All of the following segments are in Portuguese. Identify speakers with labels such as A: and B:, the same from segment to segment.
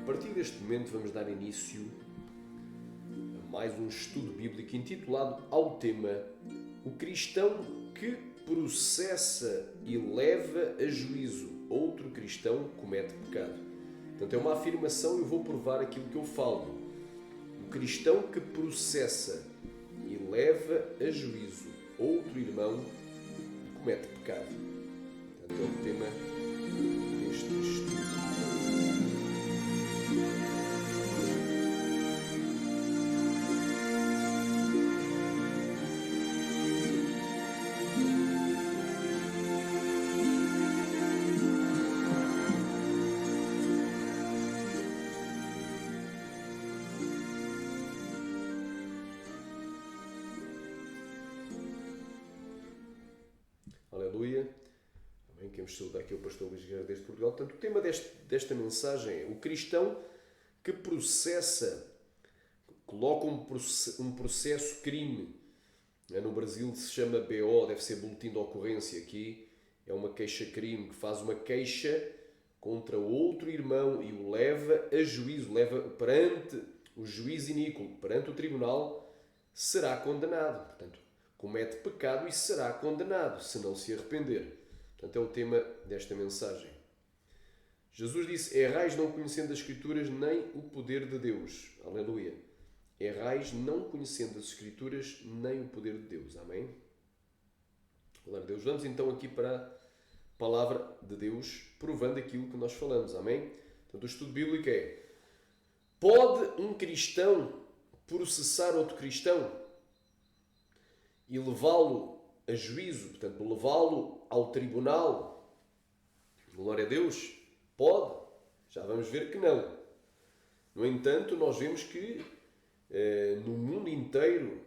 A: partir deste momento vamos dar início a mais um estudo bíblico intitulado ao tema O cristão que processa e leva a juízo outro cristão comete pecado. Portanto, é uma afirmação e eu vou provar aquilo que eu falo. O cristão que processa e leva a juízo outro irmão comete pecado. Portanto, é o tema deste estudo. Aleluia. Amém. Quem vos saúda aqui é o pastor Luís Guerreiro desde Portugal. Portanto, o tema desta mensagem é o cristão que processa, coloca um processo crime. No Brasil se chama BO, deve ser boletim de ocorrência. Aqui é uma queixa-crime, que faz uma queixa contra outro irmão e o leva a juízo, leva perante o juiz iníquo, perante o tribunal, será condenado. Portanto, comete pecado e será condenado, se não se arrepender. Portanto, é o tema desta mensagem. Jesus disse, errais não conhecendo as Escrituras nem o poder de Deus. Aleluia. Errais não conhecendo as Escrituras nem o poder de Deus. Amém? Glória a Deus. Vamos então aqui para a palavra de Deus, provando aquilo que nós falamos. Amém? Portanto, o estudo bíblico é, pode um cristão processar outro cristão e levá-lo a juízo, portanto, levá-lo ao tribunal? Glória a Deus. Pode. Já vamos ver que não. No entanto, nós vemos que no mundo inteiro,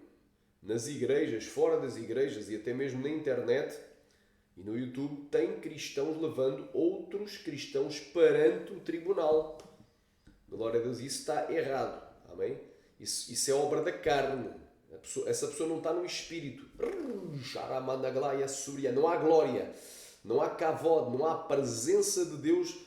A: nas igrejas, fora das igrejas e até mesmo na internet e no YouTube, tem cristãos levando outros cristãos perante o tribunal. Glória a Deus. Isso está errado. Amém? Isso é obra da carne. Essa pessoa não está no espírito. Não há glória, não há kavod, não há presença de Deus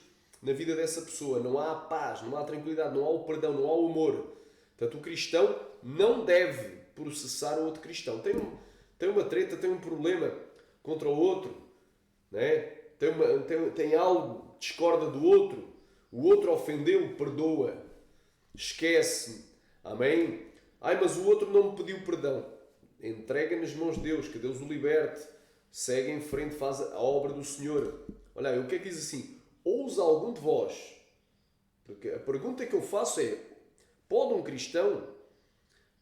A: na vida dessa pessoa. Não há paz, não há tranquilidade, não há o perdão, não há o amor. Portanto, o cristão não deve processar o outro cristão. Tem uma treta, tem um problema contra o outro, né? Tem algo, discorda do outro, o outro ofendeu, perdoa, esquece. Amém? Ai, mas o outro não me pediu perdão. Entrega nas mãos de Deus, que Deus o liberte. Segue em frente, faz a obra do Senhor. Olha, o que é que diz assim? Ousa algum de vós? Porque a pergunta que eu faço é, pode um cristão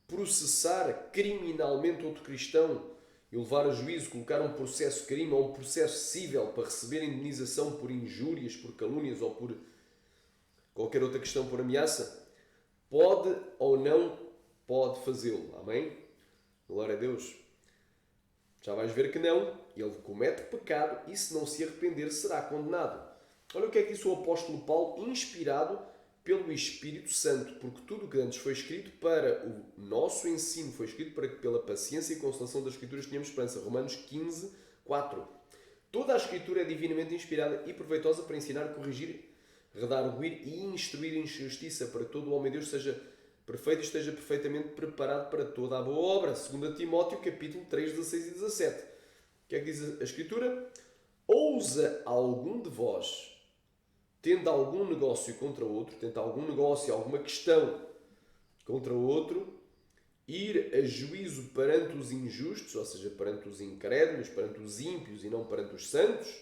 A: processar criminalmente outro cristão e levar a juízo, colocar um processo crime ou um processo cível para receber indenização por injúrias, por calúnias ou por qualquer outra questão, por ameaça? Pode ou não pode fazê-lo. Amém? Glória a Deus. Já vais ver que não. Ele comete pecado e se não se arrepender será condenado. Olha o que é que disse o apóstolo Paulo, inspirado pelo Espírito Santo, porque tudo o que antes foi escrito para o nosso ensino, foi escrito para que pela paciência e consolação das Escrituras tenhamos esperança. Romanos 15, 4. Toda a Escritura é divinamente inspirada e proveitosa para ensinar, corrigir, redarguir e instruir em justiça, para que todo o homem de Deus seja perfeito e esteja perfeitamente preparado para toda a boa obra. 2 Timóteo, capítulo 3, 16 e 17. O que é que diz a Escritura? Ousa algum de vós, tendo algum negócio contra outro, tendo algum negócio, alguma questão contra outro, ir a juízo perante os injustos, ou seja, perante os incrédulos, perante os ímpios e não perante os santos?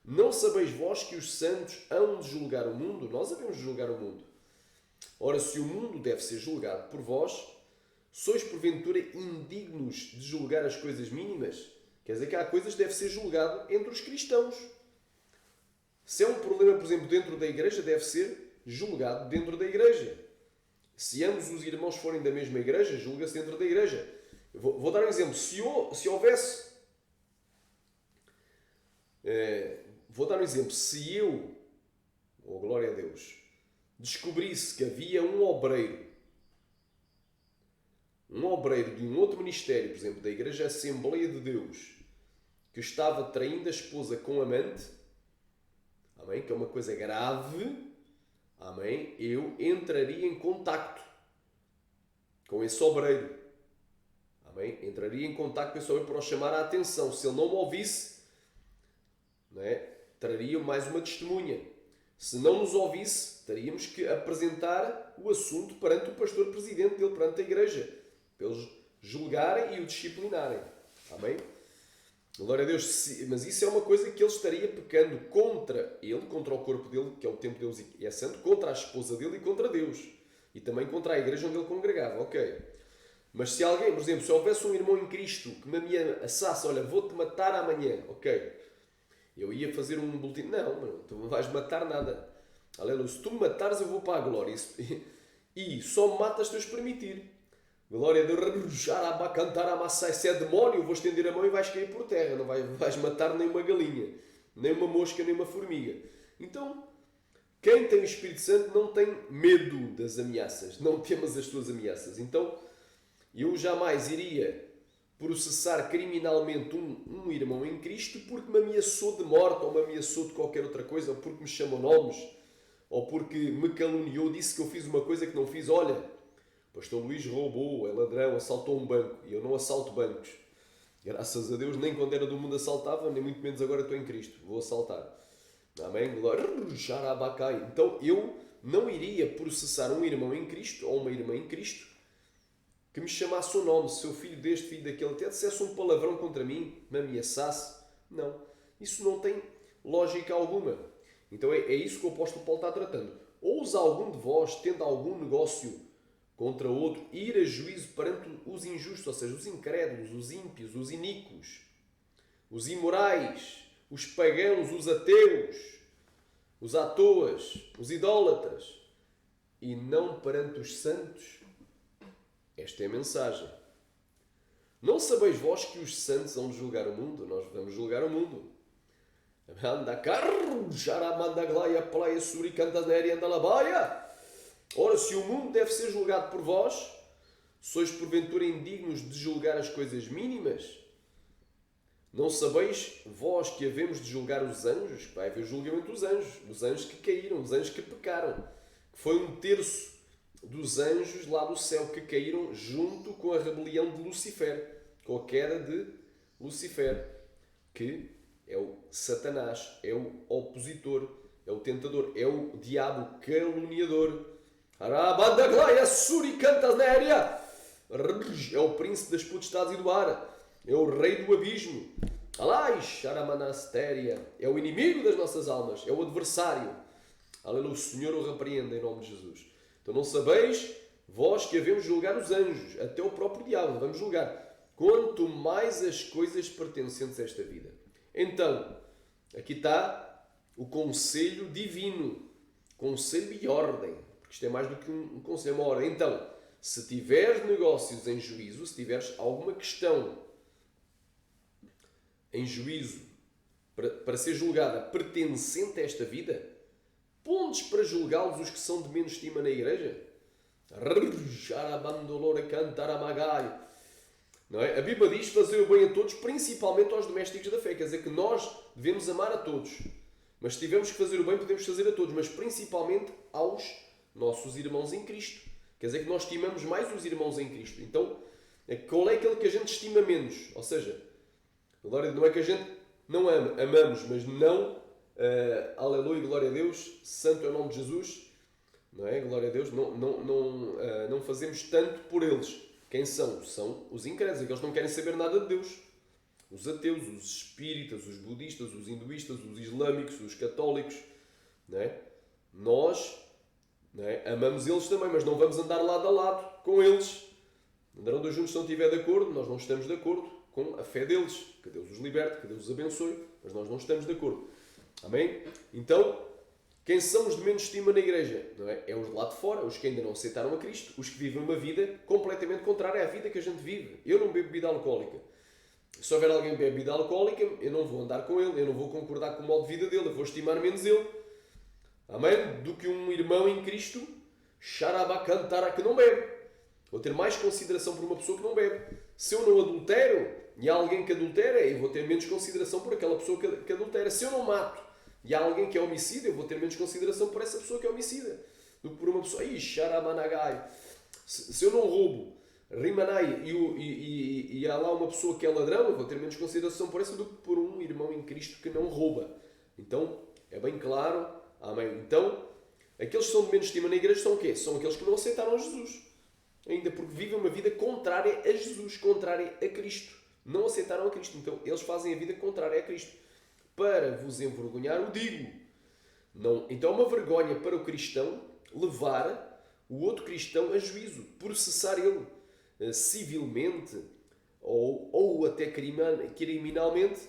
A: Não sabeis vós que os santos hão de julgar o mundo? Nós havemos de julgar o mundo. Ora, se o mundo deve ser julgado por vós, sois porventura indignos de julgar as coisas mínimas? Quer dizer que há coisas que devem ser julgado entre os cristãos. Se é um problema, por exemplo, dentro da igreja, deve ser julgado dentro da igreja. Se ambos os irmãos forem da mesma igreja, julga-se dentro da igreja. Vou dar um exemplo. Se eu, glória a Deus, descobrisse que havia um obreiro de um outro ministério, por exemplo, da Igreja Assembleia de Deus, que estava traindo a esposa com amante, amém? Que é uma coisa grave, amém, eu entraria em contacto com esse obreiro. Amém? Entraria em contacto com esse obreiro para o chamar a atenção. Se ele não me ouvisse, não é? Traria mais uma testemunha. Se não nos ouvisse, teríamos que apresentar o assunto perante o pastor presidente dele, perante a igreja, para eles julgarem e o disciplinarem. Amém? Glória a Deus. Mas isso é uma coisa que ele estaria pecando contra ele, contra o corpo dele, que é o templo de Deus e é santo, contra a esposa dele e contra Deus. E também contra a igreja onde ele congregava. Ok. Mas se alguém, por exemplo, se houvesse um irmão em Cristo que me ameaçasse, olha, vou-te matar amanhã, ok, eu ia fazer um boletim, não, mano, tu não vais matar nada, aleluia, se tu me matares eu vou para a glória, e só me matas se Deus permitir, glória a Deus, se é demónio, eu vou estender a mão e vais cair por terra, não vais matar nem uma galinha, nem uma mosca, nem uma formiga. Então, quem tem o Espírito Santo não tem medo das ameaças, não temas as tuas ameaças. Então, eu jamais iria processar criminalmente um irmão em Cristo porque me ameaçou de morte, ou me ameaçou de qualquer outra coisa, ou porque me chamou nomes, ou porque me caluniou, disse que eu fiz uma coisa que não fiz. Olha, o pastor Luís roubou, é ladrão, assaltou um banco. E eu não assalto bancos. Graças a Deus, nem quando era do mundo assaltava, nem muito menos agora estou em Cristo. Vou assaltar. Amém? Glória. Então eu não iria processar um irmão em Cristo, ou uma irmã em Cristo, que me chamasse o nome, seu filho deste, filho daquele, até dissesse um palavrão contra mim, me ameaçasse. Não. Isso não tem lógica alguma. Então é isso que o apóstolo Paulo está tratando. Ousa algum de vós, tendo algum negócio contra outro, ir a juízo perante os injustos, ou seja, os incrédulos, os ímpios, os iníquos, os imorais, os pagãos, os ateus, os atoas, os idólatras, e não perante os santos. Esta é a mensagem. Não sabeis vós que os santos vão julgar o mundo? Nós vamos julgar o mundo. Ora, se o mundo deve ser julgado por vós, sois porventura indignos de julgar as coisas mínimas? Não sabeis vós que havemos de julgar os anjos? Vai haver julgamento dos anjos que caíram, dos anjos que pecaram. Que foi 1/3 dos anjos lá do céu que caíram junto com a rebelião de Lucifer, com a queda de Lucifer, que é o Satanás, é o opositor, é o tentador, é o diabo caluniador. É o príncipe das potestades e do ar, é o rei do abismo, é o inimigo das nossas almas, é o adversário. Aleluia, o Senhor o repreenda em nome de Jesus. Então não sabeis vós que havemos de julgar os anjos, até o próprio diabo, vamos julgar, quanto mais as coisas pertencentes a esta vida. Então, aqui está o conselho divino, conselho e ordem, porque isto é mais do que um conselho, é uma ordem. Então, se tiveres negócios em juízo, se tiveres alguma questão em juízo para ser julgada pertencente a esta vida, pondes para julgá-los os que são de menos estima na igreja? Não é? A Bíblia diz fazer o bem a todos, principalmente aos domésticos da fé. Quer dizer que nós devemos amar a todos. Mas se tivermos que fazer o bem, podemos fazer a todos. Mas principalmente aos nossos irmãos em Cristo. Quer dizer que nós estimamos mais os irmãos em Cristo. Então, qual é aquele que a gente estima menos? Ou seja, não é que a gente não ama. Amamos, mas não... aleluia, glória a Deus, santo é o nome de Jesus, não é? Glória a Deus, não fazemos tanto por eles. Quem são? São os incrédulos, aqueles que não querem saber nada de Deus. Os ateus, os espíritas, os budistas, os hinduístas, os islâmicos, os católicos, não é? Nós, não é? Amamos eles também, mas não vamos andar lado a lado com eles. Andarão dois juntos se não estiver de acordo, nós não estamos de acordo com a fé deles. Que Deus os liberte, que Deus os abençoe, mas nós não estamos de acordo. Amém? Então, quem são os de menos estima na igreja? Não é? É os de lá de fora, os que ainda não aceitaram a Cristo, os que vivem uma vida completamente contrária à vida que a gente vive. Eu não bebo bebida alcoólica. Se houver alguém que bebe bebida alcoólica, eu não vou andar com ele, eu não vou concordar com o modo de vida dele, eu vou estimar menos ele. Amém? Do que um irmão em Cristo, xarabacantara, que não bebe. Vou ter mais consideração por uma pessoa que não bebe. Se eu não adultero, e há alguém que adultera, eu vou ter menos consideração por aquela pessoa que adultera. Se eu não mato, e há alguém que é homicida, eu vou ter menos consideração por essa pessoa que é homicida do que por uma pessoa. Ih, xaramanagai. Se eu não roubo, rimanai, e há lá uma pessoa que é ladrão, eu vou ter menos consideração por essa do que por um irmão em Cristo que não rouba. Então, é bem claro. Amém. Então, aqueles que são de menos estima na igreja são o quê? São aqueles que não aceitaram Jesus. Ainda porque vivem uma vida contrária a Jesus, contrária a Cristo. Não aceitaram a Cristo. Então, eles fazem a vida contrária a Cristo. Para vos envergonhar, o digo. Não. Então, é uma vergonha para o cristão levar o outro cristão a juízo, processar ele civilmente ou até criminalmente.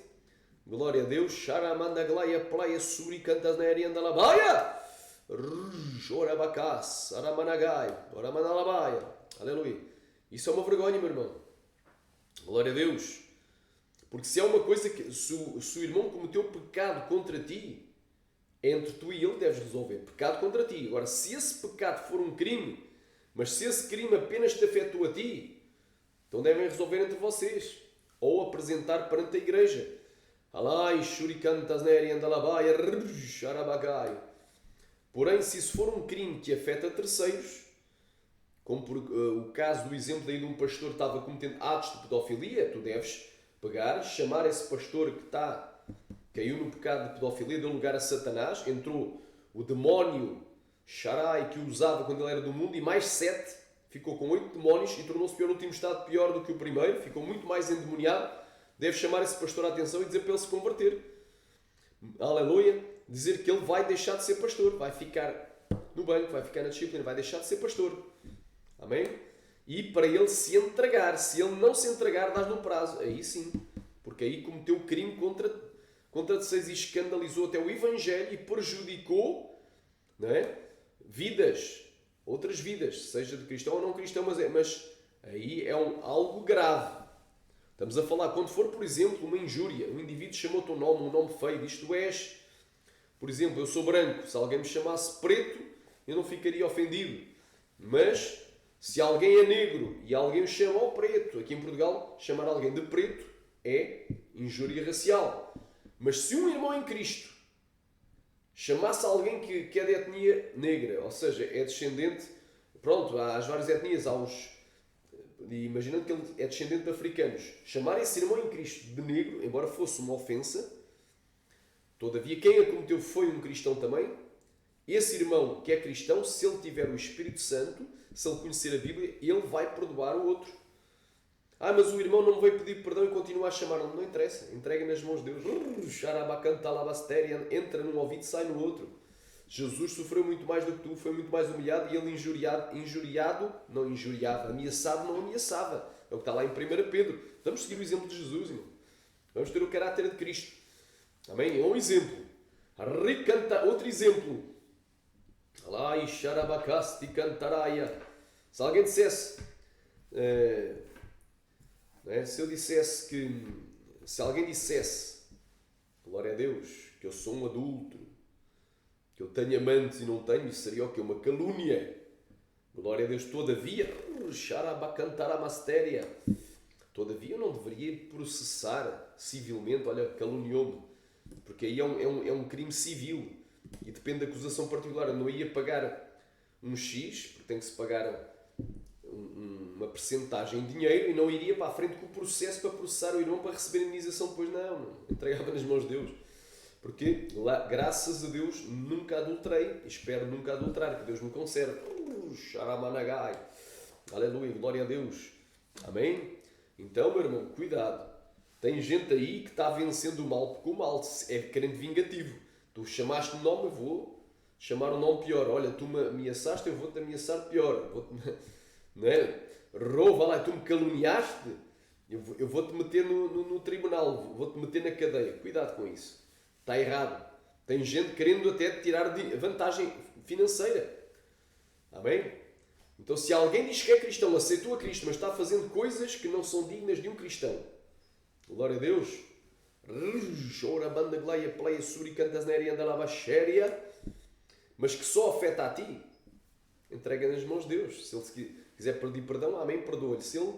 A: Glória a Deus. Sharamanda glaya playa suri cantas na erianda labaia. Orabacás, aramanagai, oramanalabaia. Aleluia. Isso é uma vergonha, meu irmão. Glória a Deus. Porque se é uma coisa que se o irmão cometeu pecado contra ti, entre tu e ele deves resolver. Pecado contra ti. Agora, se esse pecado for um crime, mas se esse crime apenas te afetou a ti, então devem resolver entre vocês. Ou apresentar perante a igreja. Alai, shurikantas neri andalabai, arabagai. Porém, se isso for um crime que afeta terceiros, como por o caso do exemplo daí de um pastor que estava cometendo atos de pedofilia, tu deves pegar, chamar esse pastor que caiu no pecado de pedofilia, deu lugar a Satanás, entrou o demónio Sharai que o usava quando ele era do mundo, e mais 7, ficou com 8 demónios e tornou-se pior no último estado, pior do que o primeiro, ficou muito mais endemoniado. Deve chamar esse pastor à atenção e dizer para ele se converter. Aleluia. Dizer que ele vai deixar de ser pastor, vai ficar no banco, vai ficar na disciplina, vai deixar de ser pastor. Amém? E para ele se entregar. Se ele não se entregar, dás no prazo. Aí sim. Porque aí cometeu crime contra terceiros e escandalizou até o Evangelho e prejudicou, não é? Vidas. Outras vidas. Seja de cristão ou não cristão, mas aí é algo grave. Estamos a falar, quando for, por exemplo, uma injúria. Um indivíduo chamou-te um nome feio. Diz tu és... Por exemplo, eu sou branco. Se alguém me chamasse preto, eu não ficaria ofendido. Mas, se alguém é negro e alguém o chama ao preto, aqui em Portugal, chamar alguém de preto é injúria racial. Mas se um irmão em Cristo chamasse alguém que é de etnia negra, ou seja, é descendente... Pronto, há as várias etnias, imaginando que ele é descendente de africanos. Chamar esse irmão em Cristo de negro, embora fosse uma ofensa... Todavia, quem a cometeu foi um cristão também. Esse irmão que é cristão, se ele tiver o Espírito Santo, se ele conhecer a Bíblia, ele vai perdoar o outro. Mas o irmão não me veio pedir perdão e continua a chamar-me. Não interessa. Entrega nas mãos de Deus. Entra num ouvido e sai no outro. Jesus sofreu muito mais do que tu, foi muito mais humilhado, e ele não injuriava, ameaçado não ameaçava. É o que está lá em 1 Pedro. Vamos seguir o exemplo de Jesus, irmão. Vamos ter o caráter de Cristo. Amém? É um exemplo. Outro exemplo. Se alguém dissesse, se alguém dissesse, glória a Deus, que eu sou um adúltero, que eu tenho amantes e não tenho, isso seria o quê? Uma calúnia. Glória a Deus. Todavia, eu não deveria processar civilmente. Olha, caluniou-me. Porque aí é um crime civil e depende da acusação particular. Eu não ia pagar um X, porque tem que se pagar uma percentagem de dinheiro, e não iria para a frente com o processo para processar o irmão para receber a indenização. Pois não, entregava nas mãos de Deus. Porque, graças a Deus, nunca adulterei, espero nunca adulterar, que Deus me conserve. Sharamanagai. Aleluia, glória a Deus. Amém? Então, meu irmão, cuidado. Tem gente aí que está vencendo o mal, porque o mal é crente vingativo. Tu chamaste o nome, eu vou chamar o nome pior. Olha, tu me ameaçaste, eu vou-te ameaçar pior. Não é? Rouba lá, tu me caluniaste, eu vou-te meter no tribunal, vou-te meter na cadeia. Cuidado com isso. Está errado. Tem gente querendo até tirar vantagem financeira. Amém? Então, se alguém diz que é cristão, aceitou a Cristo, mas está fazendo coisas que não são dignas de um cristão, glória a Deus, mas que só afeta a ti, entrega nas mãos de Deus. Se ele quiser pedir perdão, amém, perdoa-lhe. Se ele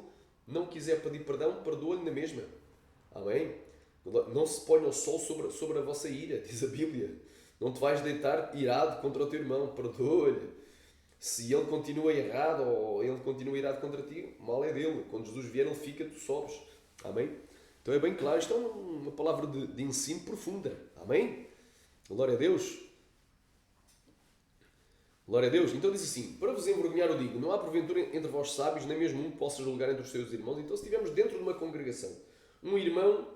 A: não quiser pedir perdão, perdoa-lhe na mesma. Amém? Não se ponha o sol sobre a vossa ira, diz a Bíblia. Não te vais deitar irado contra o teu irmão, perdoa-lhe. Se ele continua errado ou ele continua irado contra ti, mal é dele. Quando Jesus vier, ele fica, tu sobes. Amém? Então é bem claro, isto é uma palavra de ensino profunda. Amém? Glória a Deus. Glória a Deus. Então diz assim: para vos envergonhar eu digo, não há porventura entre vós sábios, nem mesmo um que possa julgar entre os seus irmãos. Então se estivermos dentro de uma congregação, um irmão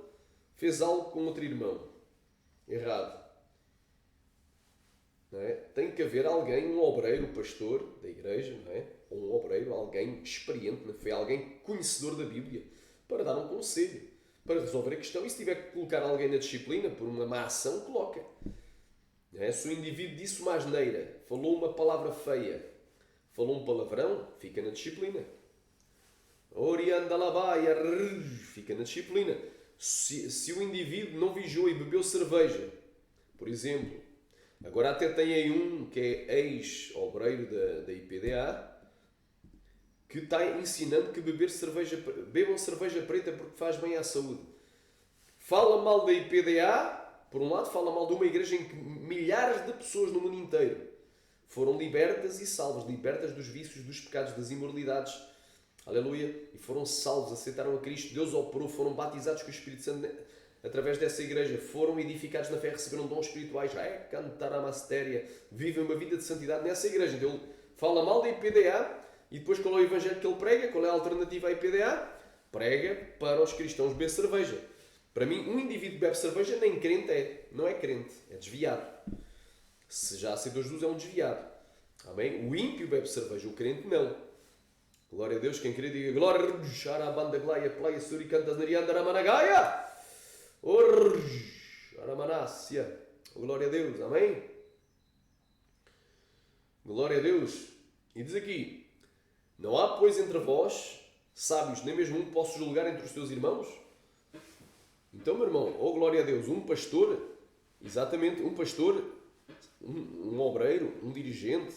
A: fez algo com outro irmão errado. Não é? Tem que haver alguém, um obreiro, pastor da igreja, não é? Ou um obreiro, alguém experiente na fé, alguém conhecedor da Bíblia, para dar um conselho, para resolver a questão. E se tiver que colocar alguém na disciplina por uma má ação, coloca. Não é? Se o indivíduo disse uma asneira, falou uma palavra feia, falou um palavrão, fica na disciplina. Oriandalabaia, fica na disciplina. Se o indivíduo não vigiou e bebeu cerveja, por exemplo, agora até tem aí um que é ex-obreiro da IPDA, que está ensinando que bebam cerveja preta porque faz bem à saúde. Fala mal da IPDA, por um lado, fala mal de uma igreja em que milhares de pessoas no mundo inteiro foram libertas e salvas, libertas dos vícios, dos pecados, das imoralidades. Aleluia! E foram salvos, aceitaram a Cristo, Deus operou, foram batizados com o Espírito Santo através dessa igreja, foram edificados na fé, receberam dons espirituais, cantar a mastéria, vivem uma vida de santidade nessa igreja. Então ele fala mal da IPDA e depois qual é o evangelho que ele prega? Qual é a alternativa à IPDA? Prega para os cristãos beber cerveja. Para mim, um indivíduo que bebe cerveja nem crente é, não é crente, é desviado. Se já aceitou Jesus é um desviado. Amém? O ímpio bebe cerveja, o crente não. Glória a Deus, quem querer diga glória a banda glaia, playa, suri, cantas, narianda, ramanagaia. Aramanácia. Glória a Deus, amém? Glória a Deus. E diz aqui: não há, pois, entre vós sábios, nem mesmo um que possa julgar entre os teus irmãos? Então, meu irmão, oh glória a Deus, um pastor, exatamente, um pastor, um obreiro, um dirigente,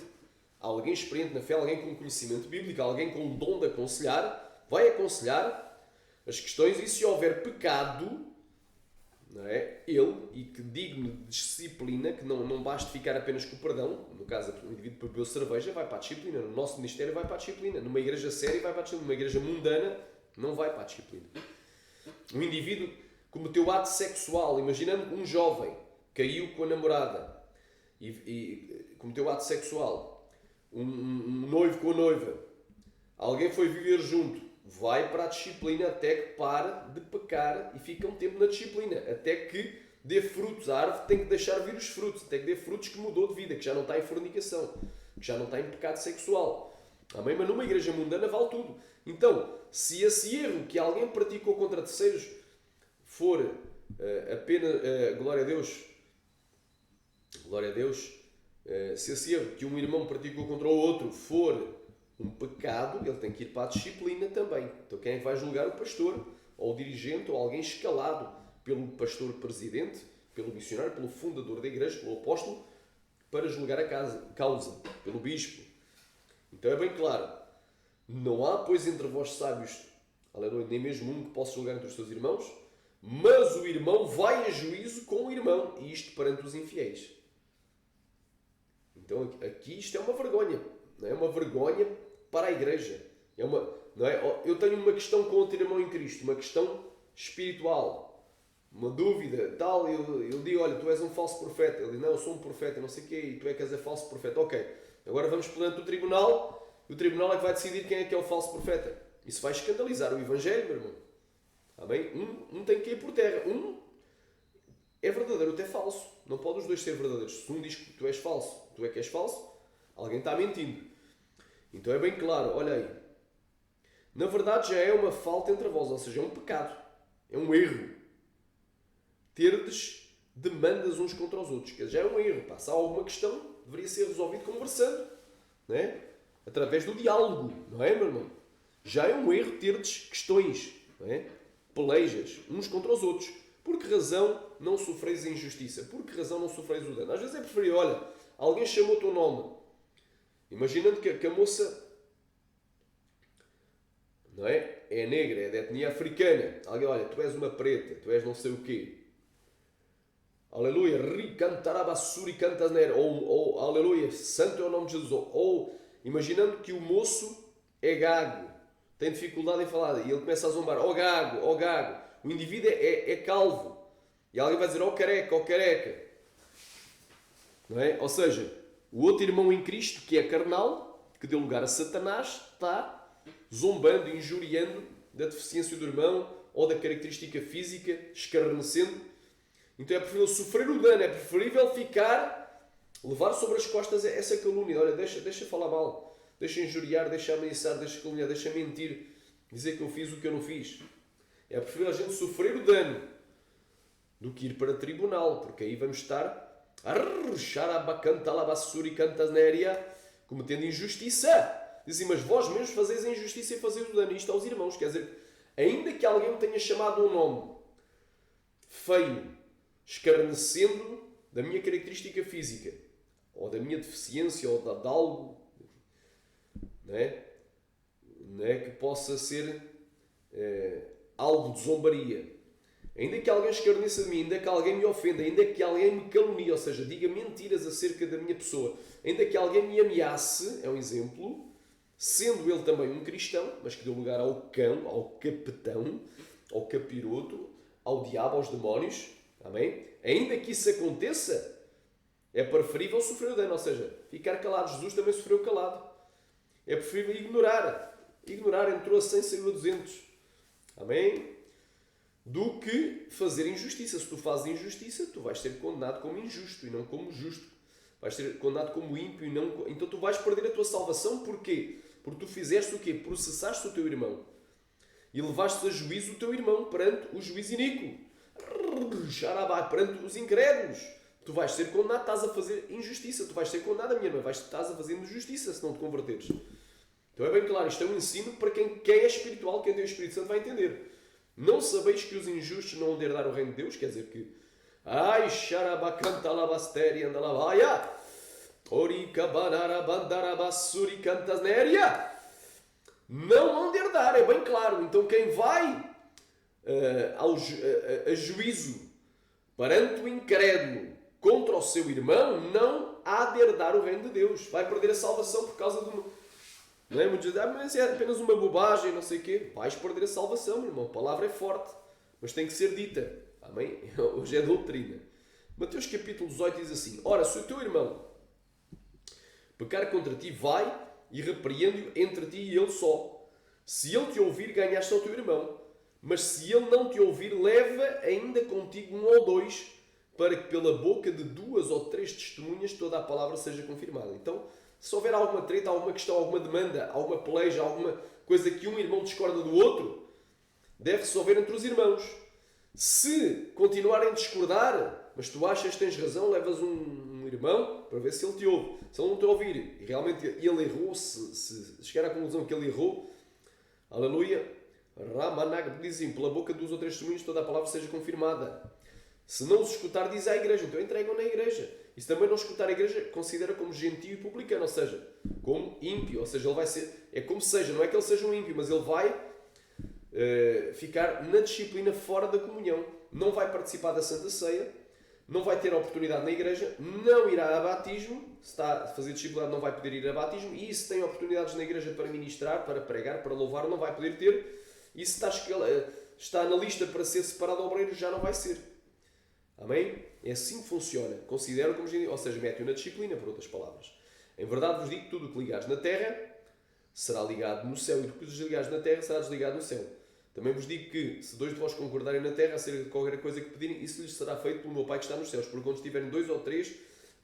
A: alguém experiente na fé, alguém com conhecimento bíblico, alguém com o dom de aconselhar, vai aconselhar as questões, e se houver pecado, não é? Ele, e que digno de disciplina, que não basta ficar apenas com o perdão, no caso o indivíduo bebeu cerveja, vai para a disciplina, no nosso ministério vai para a disciplina, numa igreja séria vai para a disciplina, numa igreja mundana não vai para a disciplina. Um indivíduo cometeu ato sexual, imaginando um jovem caiu com a namorada e cometeu ato sexual, um noivo com a noiva, alguém foi viver junto, vai para a disciplina até que pare de pecar e fica um tempo na disciplina, até que dê frutos. A árvore tem que deixar vir os frutos, até que dê frutos que mudou de vida, que já não está em fornicação, que já não está em pecado sexual. Amém? Mas numa igreja mundana vale tudo. Então, se esse erro que alguém praticou contra terceiros for apenas, glória a Deus, se esse erro que um irmão praticou contra o outro for um pecado, ele tem que ir para a disciplina também. Então quem é que vai julgar? O pastor, ou o dirigente, ou alguém escalado pelo pastor presidente, pelo missionário, pelo fundador da igreja, pelo apóstolo, para julgar a causa, pelo bispo. Então é bem claro, não há, pois, entre vós sábios, aleluia, nem mesmo um que possa julgar entre os seus irmãos, mas o irmão vai a juízo com o irmão, e isto perante os infiéis. Então aqui isto é uma vergonha, não é? Uma vergonha para a igreja. Não é? Eu tenho uma questão com outro irmão em Cristo, uma questão espiritual, uma dúvida, tal, eu digo, olha, tu és um falso profeta. Ele diz, não, eu sou um profeta, não sei o quê, e tu é que és falso profeta. Ok, agora vamos perante o tribunal, e o tribunal é que vai decidir quem é o falso profeta. Isso vai escandalizar o Evangelho, meu irmão. Amém? Um tem que ir por terra. Um é verdadeiro, outro é falso. Não pode os dois ser verdadeiros. Se um diz que tu és falso, tu é que és falso, alguém está mentindo. Então é bem claro, olha aí. Na verdade já é uma falta entre vós, ou seja, é um pecado. É um erro. Terdes demandas uns contra os outros. Já é um erro. Pá. Se há alguma questão, deveria ser resolvido conversando. Não é? Através do diálogo. Não é, meu irmão? Já é um erro terdes questões. Não é? Pelejas uns contra os outros. Por que razão não sofreis a injustiça? Por que razão não sofreis o dano? Às vezes é preferível, olha, alguém chamou o teu nome. Imaginando que a moça, não é? é negra, é de etnia africana. Alguém, olha, tu és uma preta, tu és não sei o quê. Aleluia, ricantarabassuri cantaner, ou aleluia, santo é o nome de Jesus. Ou imaginando que o moço é gago, tem dificuldade em falar, e ele começa a zombar, ó gago, ó gago. O indivíduo é calvo. E alguém vai dizer, ó careca, ó careca. Não é? Ou seja, o outro irmão em Cristo, que é carnal, que deu lugar a Satanás, está zombando, injuriando da deficiência do irmão ou da característica física, escarnecendo. Então é preferível sofrer o dano, é preferível levar sobre as costas essa calúnia. Olha, deixa falar mal, deixa injuriar, deixa ameaçar, deixa caluniar, deixa mentir, dizer que eu fiz o que eu não fiz. É preferível a gente sofrer o dano do que ir para tribunal, porque aí vamos estar cometendo injustiça. Dizem, mas vós mesmos fazeis a injustiça e fazeis o dano. Isto aos irmãos, quer dizer, ainda que alguém me tenha chamado um nome feio, escarnecendo da minha característica física, ou da minha deficiência, ou de algo, não é? Que possa ser algo de zombaria. Ainda que alguém escarneça de mim, ainda que alguém me ofenda, ainda que alguém me calunie, ou seja, diga mentiras acerca da minha pessoa, ainda que alguém me ameace, é um exemplo, sendo ele também um cristão, mas que deu lugar ao cão, ao capetão, ao capiroto, ao diabo, aos demónios, amém? Ainda que isso aconteça, é preferível sofrer o dano, ou seja, ficar calado. Jesus também sofreu calado. É preferível ignorar, entrou a 100, saiu a 200, amém? Do que fazer injustiça. Se tu fazes injustiça, tu vais ser condenado como injusto e não como justo. Vais ser condenado como ímpio e não... Então tu vais perder a tua salvação. Porquê? Porque tu fizeste o quê? Processaste o teu irmão. E levaste a juízo o teu irmão perante o juiz iníquo. Perante os incrédulos. Tu vais ser condenado, estás a fazer injustiça. Tu vais ser condenado, minha irmã. Estás a fazer injustiça se não te converteres. Então é bem claro, isto é um ensino para quem é espiritual, quem tem o Espírito Santo vai entender. Não sabeis que os injustos não vão herdar o reino de Deus? Quer dizer que... Ai, xarabacanta labasteri andalavaia. Oricabanarabandarabasuri cantasnéria. Não vão herdar, é bem claro. Então quem vai a juízo perante o incrédulo contra o seu irmão, não há de herdar o reino de Deus. Vai perder a salvação por causa do... Não é? Muitos dizem, mas é apenas uma bobagem, não sei o quê. Vais perder a salvação, meu irmão. A palavra é forte, mas tem que ser dita. Amém? Hoje é doutrina. Mateus capítulo 18 diz assim, ora, se o teu irmão pecar contra ti, vai e repreende-o entre ti e ele só. Se ele te ouvir, ganhaste ao teu irmão. Mas se ele não te ouvir, leva ainda contigo um ou dois, para que pela boca de 2 ou 3 testemunhas toda a palavra seja confirmada. Então, se houver alguma treta, alguma questão, alguma demanda, alguma peleja, alguma coisa que um irmão discorda do outro, deve resolver entre os irmãos. Se continuarem a discordar, mas tu achas que tens razão, levas um irmão para ver se ele te ouve. Se ele não te ouvir e realmente ele errou, se chegar à conclusão que ele errou, aleluia, Ramanag dizem, pela boca de 2 ou 3 testemunhos toda a palavra seja confirmada. Se não os escutar, diz à igreja, então entregam na igreja. E se também não escutar a igreja, considera como gentio e publicano, ou seja, como ímpio. Ou seja, ele vai ser, é como seja, não é que ele seja um ímpio, mas ele vai ficar na disciplina fora da comunhão. Não vai participar da Santa Ceia, não vai ter a oportunidade na igreja, não irá a batismo, se está a fazer discipulado não vai poder ir a batismo, e se tem oportunidades na igreja para ministrar, para pregar, para louvar, não vai poder ter, e se está na lista para ser separado obreiro, já não vai ser. Amém? É assim que funciona. Considero como gentio, ou seja, mete-o na disciplina, por outras palavras. Em verdade vos digo que tudo o que ligares na terra será ligado no céu, e o que desligares na terra será desligado no céu. Também vos digo que, se 2 de vós concordarem na terra acerca de qualquer coisa que pedirem, isso lhes será feito pelo meu Pai que está nos céus. Porque quando estiverem 2 ou 3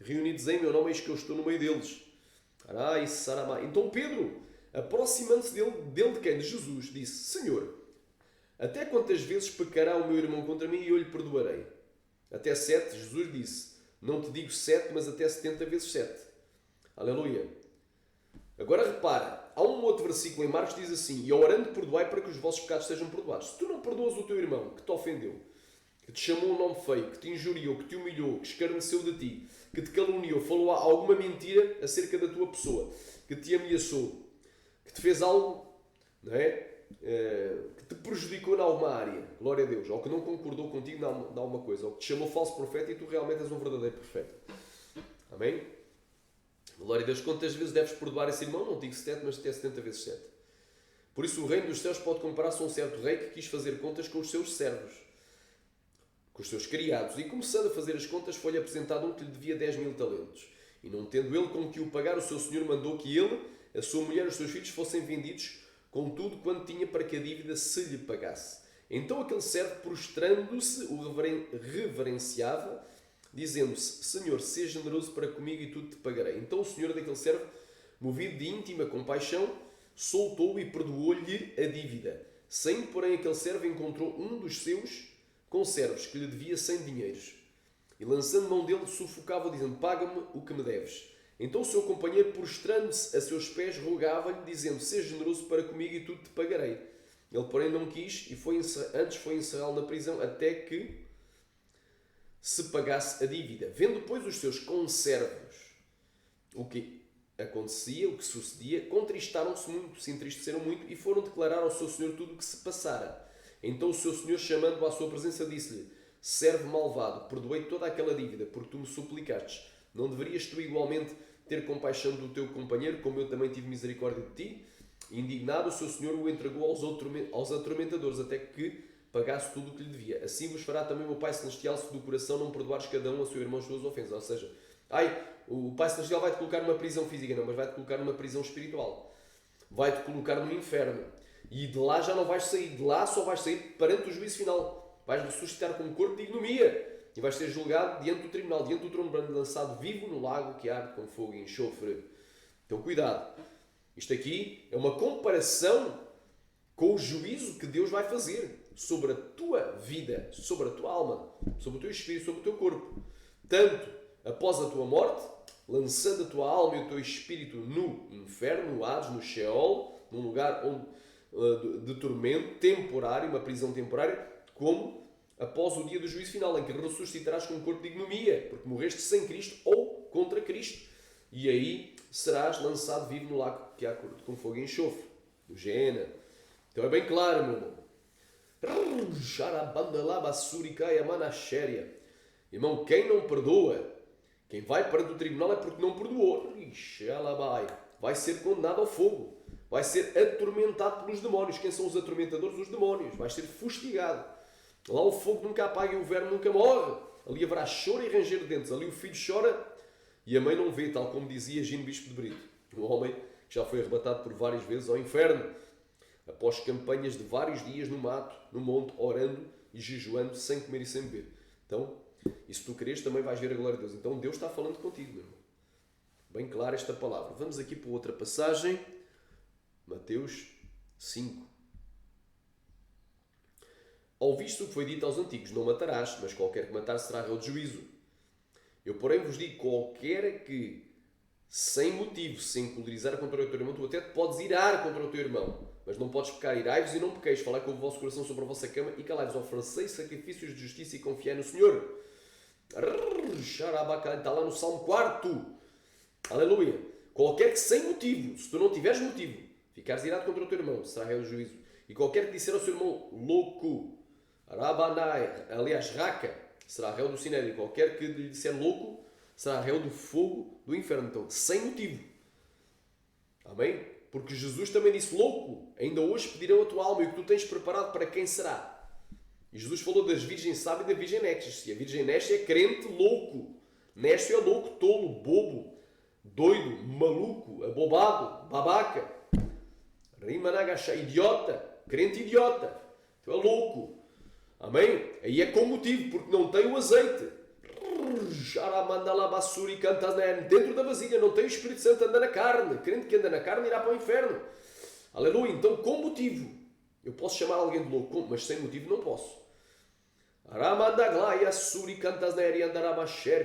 A: reunidos em meu nome, eis que eu estou no meio deles. Então Pedro, aproximando-se dele de quem? De Jesus, disse, Senhor, até quantas vezes pecará o meu irmão contra mim e eu lhe perdoarei? Até 7, Jesus disse, não te digo 7, mas até 70 vezes 7. Aleluia. Agora repara, há um outro versículo em Marcos que diz assim, e orando perdoai para que os vossos pecados sejam perdoados. Se tu não perdoas o teu irmão que te ofendeu, que te chamou um nome feio, que te injuriou, que te humilhou, que escarneceu de ti, que te caluniou, falou alguma mentira acerca da tua pessoa, que te ameaçou, que te fez algo, não é? que te prejudicou em alguma área, glória a Deus, ou que não concordou contigo em alguma coisa, ou que te chamou falso profeta e tu realmente és um verdadeiro profeta. Amém? Glória a Deus. Quantas vezes deves perdoar esse irmão? Não digo 7, mas até 70 vezes 7. Por isso o reino dos céus pode comparar-se a um certo rei que quis fazer contas com os seus servos, com os seus criados, e começando a fazer as contas foi-lhe apresentado um que lhe devia 10.000 talentos. E não tendo ele com que o pagar, o seu senhor mandou que ele, a sua mulher e os seus filhos fossem vendidos com tudo quanto tinha para que a dívida se lhe pagasse. Então aquele servo, prostrando-se, o reverenciava, dizendo-se: Senhor, seja generoso para comigo e tudo te pagarei. Então o senhor daquele servo, movido de íntima compaixão, soltou-o e perdoou-lhe a dívida. Saindo, porém, aquele servo encontrou um dos seus conservos que lhe devia 100 dinheiros. E lançando mão dele, sufocava-o, dizendo: Paga-me o que me deves. Então o seu companheiro, prostrando-se a seus pés, rogava-lhe, dizendo: Seja generoso para comigo e tudo te pagarei. Ele, porém, não quis e antes foi encerrá-lo na prisão até que se pagasse a dívida. Vendo, pois, os seus conservos o que acontecia, o que sucedia, contristaram-se muito, se entristeceram muito e foram declarar ao seu senhor tudo o que se passara. Então o seu senhor, chamando-o à sua presença, disse-lhe: Servo malvado, perdoei toda aquela dívida, porque tu me suplicastes. Não deverias tu igualmente ter compaixão do teu companheiro, como eu também tive misericórdia de ti? Indignado, o seu senhor o entregou aos atormentadores, até que pagasse tudo o que lhe devia. Assim vos fará também o meu Pai Celestial, se do coração não perdoares cada um a seu irmão as suas ofensas. Ou seja, o Pai Celestial vai-te colocar numa prisão física, não, mas vai-te colocar numa prisão espiritual. Vai-te colocar no inferno. E de lá já não vais sair. De lá só vais sair perante o juízo final. Vais ressuscitar com um corpo de ignomia. E vais ser julgado diante do tribunal, diante do trono branco, lançado vivo no lago que arde com fogo e enxofre. Então cuidado. Isto aqui é uma comparação com o juízo que Deus vai fazer sobre a tua vida, sobre a tua alma, sobre o teu espírito, sobre o teu corpo. Tanto após a tua morte, lançando a tua alma e o teu espírito no inferno, no Hades, no Sheol, num lugar de tormento temporário, uma prisão temporária, como após o dia do juízo final, em que ressuscitarás com um corpo de ignomia, porque morreste sem Cristo ou contra Cristo. E aí serás lançado vivo no lago que há com fogo e enxofre, do Geena. Então é bem claro, meu irmão. Irmão, quem não perdoa, quem vai perante o tribunal é porque não perdoou. Vai ser condenado ao fogo. Vai ser atormentado pelos demónios. Quem são os atormentadores? Os demónios. Vai ser fustigado. Lá o fogo nunca apaga e o verme nunca morre. Ali haverá choro e ranger de dentes. Ali o filho chora e a mãe não vê, tal como dizia Gino Bispo de Brito. Um homem que já foi arrebatado por várias vezes ao inferno, após campanhas de vários dias no mato, no monte, orando e jejuando, sem comer e sem beber. Então, e se tu queres, também vais ver a glória de Deus. Então Deus está falando contigo, meu irmão. Bem clara esta palavra. Vamos aqui para outra passagem. Mateus 5. Ouviste o que foi dito aos antigos: não matarás, mas qualquer que matar será réu de juízo. Eu, porém, vos digo: qualquer que, sem motivo, se encolerizar contra o teu irmão, tu até te podes irar contra o teu irmão, mas não podes pecar. Irai-vos e não pequeis. Falai com o vosso coração sobre a vossa cama e calai-vos. Ofereceis sacrifícios de justiça e confiai no Senhor. Está lá no Salmo 4. Aleluia. Qualquer que sem motivo, se tu não tiveres motivo, ficares irado contra o teu irmão, será réu de juízo. E qualquer que disser ao seu irmão louco, aliás, raca, será réu do sinédrio. E qualquer que lhe disser louco, será réu do fogo do inferno. Então, sem motivo. Amém? Porque Jesus também disse: louco, ainda hoje pedirão a tua alma, e o que tu tens preparado para quem será? E Jesus falou das virgens sábias e da virgem nécia. E a virgem nécia é crente louco. Nécio é louco, tolo, bobo, doido, maluco, abobado, babaca. Rimanagacha, idiota, crente idiota. Então é louco. Amém? Aí é com motivo, porque não tem o azeite. Dentro da vasilha, não tem o Espírito Santo, anda na carne. Crente que anda na carne irá para o inferno. Aleluia. Então, com motivo, eu posso chamar alguém de louco, mas sem motivo não posso.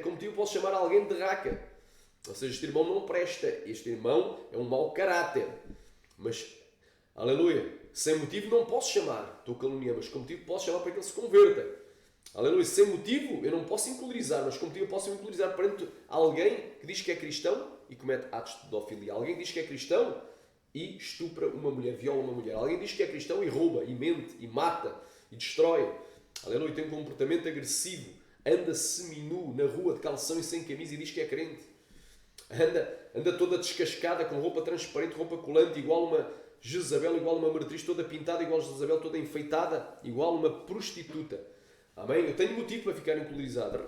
A: Com motivo, posso chamar alguém de raca. Ou seja, este irmão não presta. Este irmão é um mau caráter. Mas, aleluia, sem motivo não posso chamar. Estou caluniando, mas com motivo posso chamar para que ele se converta. Aleluia, sem motivo eu não posso encolerizar, mas com motivo eu posso encolerizar perante alguém que diz que é cristão e comete atos de pedofilia. Alguém que diz que é cristão e estupra uma mulher, viola uma mulher. Alguém diz que é cristão e rouba, e mente, e mata, e destrói. Aleluia, tem um comportamento agressivo, anda seminu na rua de calção e sem camisa e diz que é crente. Anda toda descascada, com roupa transparente, roupa colante, igual uma Jezabel, igual uma meretriz, toda pintada, igual a Jezabel, toda enfeitada, igual uma prostituta. Amém? Eu tenho motivo para ficar incolorizado.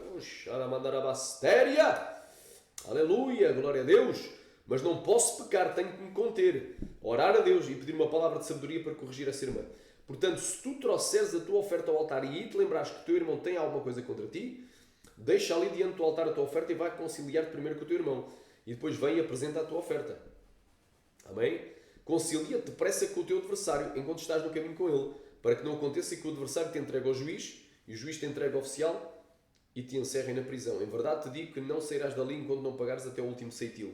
A: Aleluia, glória a Deus. Mas não posso pecar, tenho que me conter. Orar a Deus e pedir uma palavra de sabedoria para corrigir essa irmã. Portanto, se tu trouxeres a tua oferta ao altar e te lembrares que o teu irmão tem alguma coisa contra ti, deixa ali diante do altar a tua oferta e vai conciliar-te primeiro com o teu irmão. E depois vem e apresenta a tua oferta. Amém? Concilia-te depressa com o teu adversário enquanto estás no caminho com ele, para que não aconteça que o adversário te entregue ao juiz e o juiz te entregue ao oficial e te encerrem na prisão. Em verdade te digo que não sairás dali enquanto não pagares até o último ceitil.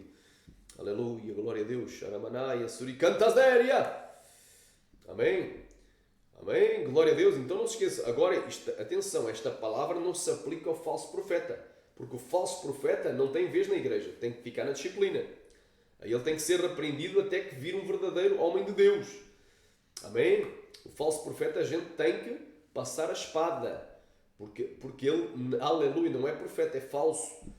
A: Aleluia, glória a Deus. Aramanaya, suricantasdéria. Amém? Amém? Glória a Deus. Então não se esqueça. Agora, atenção, esta palavra não se aplica ao falso profeta. Porque o falso profeta não tem vez na igreja. Tem que ficar na disciplina. Aí ele tem que ser repreendido até que vire um verdadeiro homem de Deus. Amém? O falso profeta a gente tem que passar a espada. Porque ele, aleluia, não é profeta, é falso.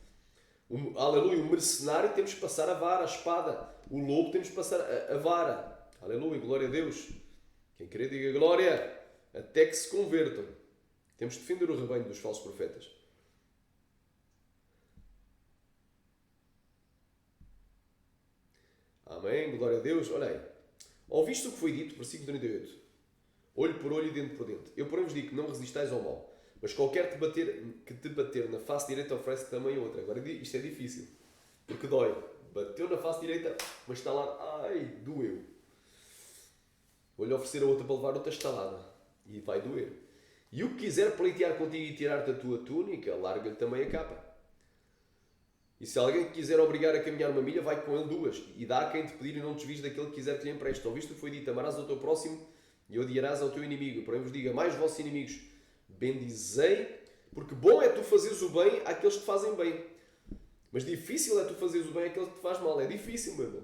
A: Aleluia, o mercenário temos que passar a vara, a espada. O lobo temos que passar a vara. Aleluia, glória a Deus. Quem querer diga glória. Até que se convertam. Temos de defender o rebanho dos falsos profetas. Amém, glória a Deus. Olha aí. Ouviste o que foi dito, versículo 38. Olho por olho e dente por dente. Eu, porém, vos digo que não resistais ao mal. Mas qualquer que te bater na face direita oferece também outra. Agora, isto é difícil. Porque dói. Bateu na face direita, mas está lá. Ai, doeu. Vou-lhe oferecer a outra para levar outra estalada. E vai doer. E o que quiser pleitear contigo e tirar-te a tua túnica, larga-lhe também a capa. E se alguém quiser obrigar a caminhar uma milha, vai com ele duas. E dá a quem te pedir e não desvies daquele que quiser que lhe empreste. Ouviste o que foi dito, amarás ao teu próximo e odiarás ao teu inimigo. Porém vos diga, mais vossos inimigos bendizei, porque bom é tu fazeres o bem àqueles que te fazem bem. Mas difícil é tu fazeres o bem àqueles que te faz mal. É difícil, meu irmão.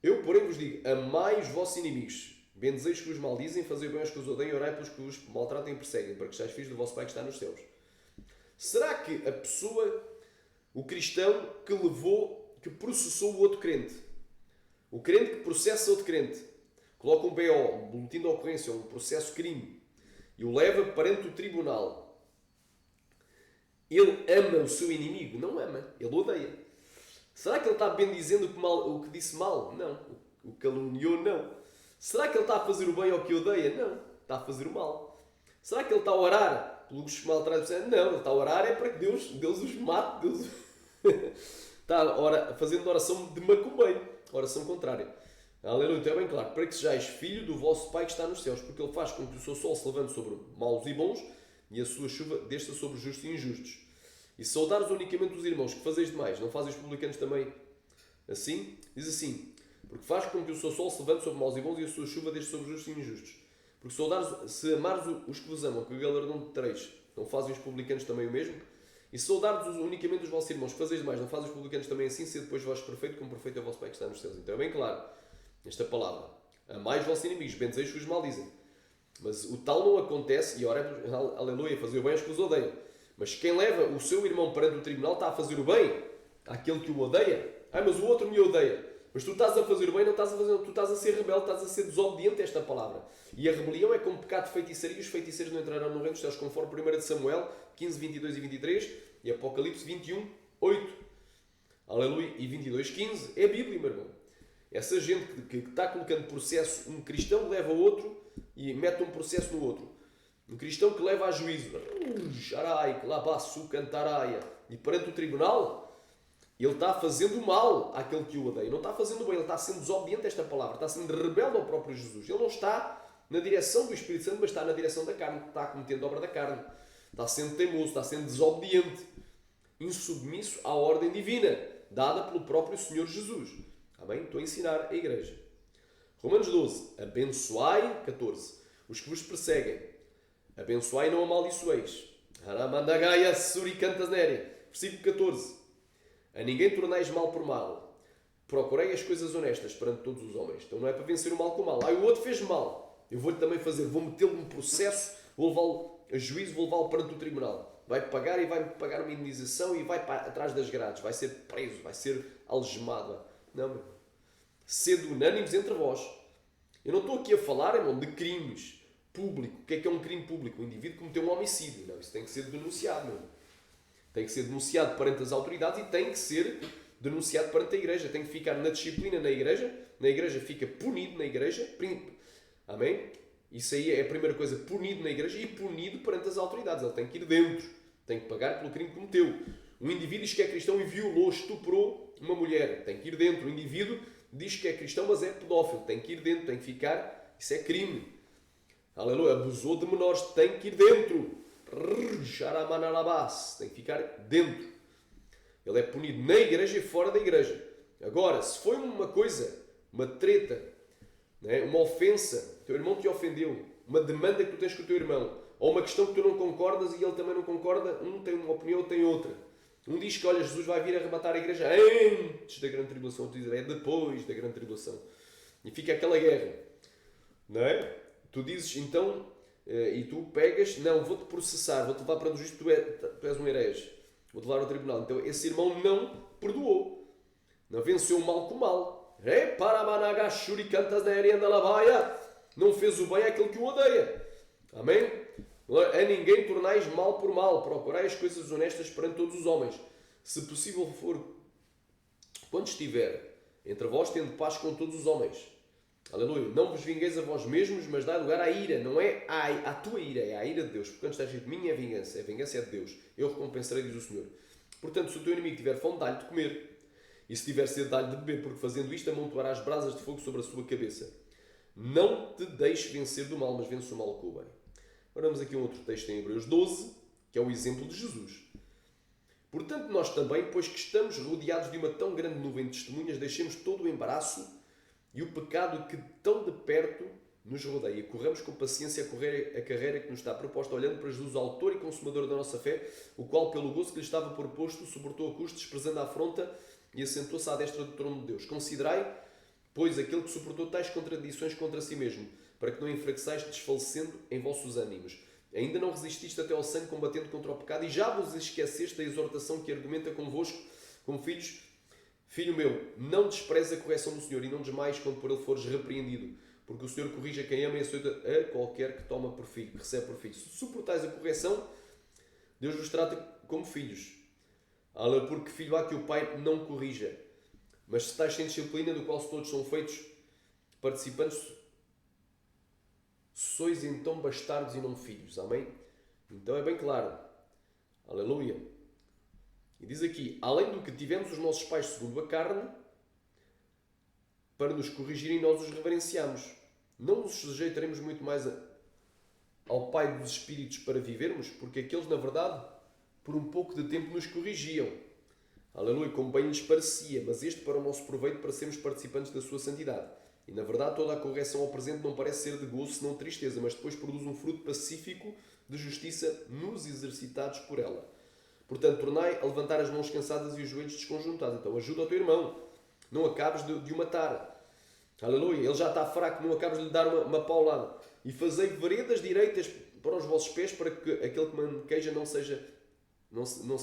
A: Eu, porém, vos digo, amai os vossos inimigos. Bendizei os que os maldizem, fazei bem aos que os odeiam, orai pelos que os maltratem e perseguem, para que sejais filhos do vosso Pai que está nos céus. Será que a pessoa, o cristão que processou o outro crente, o crente que processa outro crente, coloca um BO, um boletim de ocorrência, um processo crime, e o leva perante o tribunal, ele ama o seu inimigo? Não ama, ele odeia. Será que ele está bendizendo o que disse mal? Não. O que caluniou? Não. Será que ele está a fazer o bem ao que odeia? Não. Está a fazer o mal. Será que ele está a orar pelos que maltratam? Não. Ele está a orar é para que Deus os mate. Deus... está fazendo oração de macumbeiro. Oração contrária. Aleluia. Então é bem claro. Para que sejais filho do vosso Pai que está nos céus. Porque Ele faz com que o seu sol se levante sobre maus e bons e a sua chuva desça sobre justos e injustos. E se saudares unicamente os irmãos que fazeis demais, não fazem os publicanos também assim? Diz assim, porque faz com que o seu sol se levante sobre maus e bons e a sua chuva desça sobre justos e injustos. Porque se amares os que vos amam, que galardão tereis, não fazem os publicanos também o mesmo? E se saudares unicamente os vossos irmãos que fazeis demais, não fazem os publicanos também assim? Sede depois vós perfeito, como perfeito é o vosso Pai que está nos céus. Então é bem claro, esta palavra, amai os vossos inimigos, bendizei os que os maldizem. Mas o tal não acontece, e ora, aleluia, fazer o bem aos que os odeiam. Mas quem leva o seu irmão perante o tribunal está a fazer o bem àquele que o odeia. Mas o outro me odeia. Mas tu estás a fazer o bem, não estás a fazer, tu estás a ser rebelde, estás a ser desobediente a esta palavra. E a rebelião é como pecado de feitiçaria, e os feiticeiros não entrarão no reino dos céus, conforme 1 Samuel 15, 22 e 23 e Apocalipse 21, 8. Aleluia. E 22, 15 é a Bíblia, meu irmão. Essa gente que está colocando processo, um cristão leva outro e mete um processo no outro. Um cristão que leva a juízo, e perante o tribunal, ele está fazendo mal àquele que o odeia. Não está fazendo bem, ele está sendo desobediente a esta palavra, está sendo rebelde ao próprio Jesus. Ele não está na direção do Espírito Santo, mas está na direção da carne, está cometendo obra da carne. Está sendo teimoso, está sendo desobediente, insubmisso à ordem divina, dada pelo próprio Senhor Jesus. Amém? Estou a ensinar a igreja. Romanos 12, abençoai, 14, os que vos perseguem. Abençoai e não amaldiçoeis. Versículo 14. A ninguém tornais mal por mal. procurei as coisas honestas perante todos os homens. Então não é para vencer o mal com o mal. O outro fez mal. Eu vou-lhe também fazer, vou metê-lo num processo, vou levá-lo a juízo, vou levá-lo perante o tribunal. Vai pagar e vai pagar uma indenização e vai para atrás das grades. Vai ser preso, vai ser algemado. Não, meu. Sede unânimes entre vós. Eu não estou aqui a falar, irmão, de crimes públicos. O que é um crime público? O indivíduo cometeu um homicídio. Não, isso tem que ser denunciado, meu. Tem que ser denunciado perante as autoridades e tem que ser denunciado perante a igreja. Tem que ficar na disciplina na igreja fica punido na igreja. Amém? Isso aí é a primeira coisa, punido na igreja e punido perante as autoridades. Ele tem que ir dentro, tem que pagar pelo crime que cometeu. Um indivíduo diz que é cristão e violou, estuprou uma mulher, tem que ir dentro. O indivíduo diz que é cristão, mas é pedófilo, tem que ir dentro, tem que ficar, isso é crime. Aleluia, abusou de menores, tem que ir dentro. Tem que ficar dentro. Ele é punido na igreja e fora da igreja. Agora, se foi uma coisa, uma treta, uma ofensa, o teu irmão te ofendeu, uma demanda que tu tens com o teu irmão, ou uma questão que tu não concordas e ele também não concorda, um tem uma opinião, outro tem outra. Um diz que, olha, Jesus vai vir arrebatar a igreja antes da grande tribulação, outro diz, é depois da grande tribulação. E fica aquela guerra. Não é? Tu dizes, então, e tu pegas, não, vou-te processar, vou-te levar para o juízo, tu és um herege. Vou-te levar ao tribunal. Então esse irmão não perdoou. Não venceu o mal com o mal. Não fez o bem àquele que o odeia. Amém? A ninguém tornais mal por mal. Procurai as coisas honestas perante todos os homens. Se possível for, quando estiver entre vós, tendo paz com todos os homens. Aleluia. Não vos vingueis a vós mesmos, mas dai lugar à ira. Não é à tua ira, é à ira de Deus. Porque antes está escrito, minha é a vingança é de Deus. Eu recompensarei, diz o Senhor. Portanto, se o teu inimigo tiver fome, dá-lhe de comer. E se tiver sede, dá-lhe de beber, porque fazendo isto, amontoarás brasas de fogo sobre a sua cabeça. Não te deixes vencer do mal, mas vence o mal com o bem. Agora vamos aqui a um outro texto em Hebreus 12, que é o exemplo de Jesus. Portanto, nós também, pois que estamos rodeados de uma tão grande nuvem de testemunhas, deixemos todo o embaraço e o pecado que tão de perto nos rodeia. Corramos com paciência a carreira que nos está proposta, olhando para Jesus, autor e consumador da nossa fé, o qual, pelo gozo que lhe estava proposto, suportou a custo, desprezando a afronta e assentou-se à destra do trono de Deus. Considerai, pois, aquele que suportou tais contradições contra si mesmo, para que não enfraqueçais, desfalecendo em vossos ânimos. Ainda não resististe até ao sangue, combatendo contra o pecado, e já vos esqueceste da exortação que argumenta convosco, como filhos. Filho meu, não despreze a correção do Senhor, e não desmaies quando por ele fores repreendido, porque o Senhor corrige a quem ama e açoita a qualquer que toma por filho, que recebe por filho. Se suportais a correção, Deus vos trata como filhos. Porque filho há que o pai não corrija. Mas se estáis sem disciplina, do qual todos são feitos participantes, sois então bastardos e não filhos. Amém? Então é bem claro. Aleluia. E diz aqui, além do que tivemos os nossos pais segundo a carne, para nos corrigirem, nós os reverenciamos. Não nos sujeitaremos muito mais ao Pai dos Espíritos para vivermos, porque aqueles, na verdade, por um pouco de tempo nos corrigiam. Aleluia, como bem lhes parecia, mas este para o nosso proveito, para sermos participantes da sua santidade. E, na verdade, toda a correção ao presente não parece ser de gozo, senão de tristeza, mas depois produz um fruto pacífico de justiça nos exercitados por ela. Portanto, tornai a levantar as mãos cansadas e os joelhos desconjuntados. Então, ajuda o teu irmão. Não acabes de o matar. Aleluia. Ele já está fraco, não acabes de lhe dar uma paulada. E fazei veredas direitas para os vossos pés, para que aquele que manqueja não se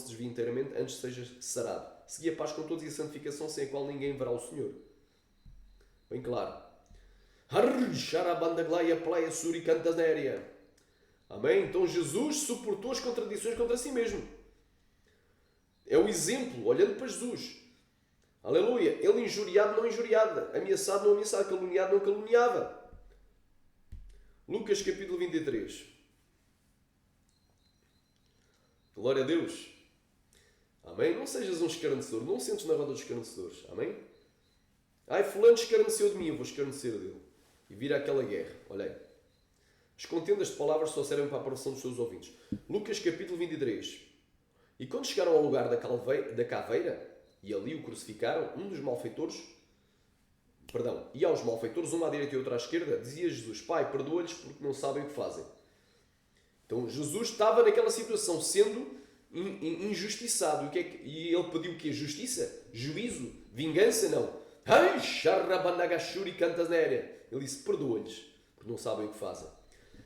A: desvie inteiramente, antes seja sarado. Segui a paz com todos e a santificação, sem a qual ninguém verá o Senhor. Bem claro. Amém? Então Jesus suportou as contradições contra si mesmo. É o exemplo, olhando para Jesus. Aleluia. Ele injuriado, não injuriado. Ameaçado, não ameaçado. Caluniado, não caluniava. Lucas capítulo 23. Glória a Deus. Amém? Não sejas um escarnecedor. Não sentes na roda dos escarnecedores. Amém? Ai, fulano escarneceu de mim, eu vou escarnecer dele. E vira aquela guerra. Olha aí. As contendas de palavras só servem para a aprovação dos seus ouvintes. Lucas capítulo 23. E quando chegaram ao lugar da caveira, e ali o crucificaram, e aos malfeitores, um à direita e outro à esquerda, dizia Jesus, Pai, perdoa-lhes porque não sabem o que fazem. Então Jesus estava naquela situação, sendo injustiçado. E ele pediu o quê? Justiça? Juízo? Vingança? Não. Ai, Sharrabanagashuri cantas néria. Ele disse, perdoa-lhes, porque não sabem o que fazem.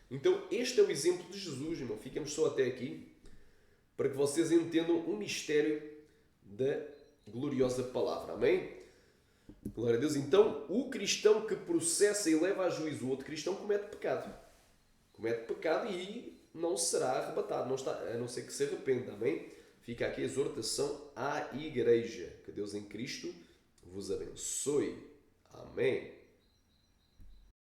A: Então, este é o exemplo de Jesus, irmão. Ficamos só até aqui, para que vocês entendam o mistério da gloriosa palavra. Amém? Glória a Deus. Então, o cristão que processa e leva a juízo o outro cristão comete pecado. Comete pecado e não será arrebatado, a não ser que se arrependa. Amém? Fica aqui a exortação à igreja. Que Deus em Cristo vos abençoe. Amém.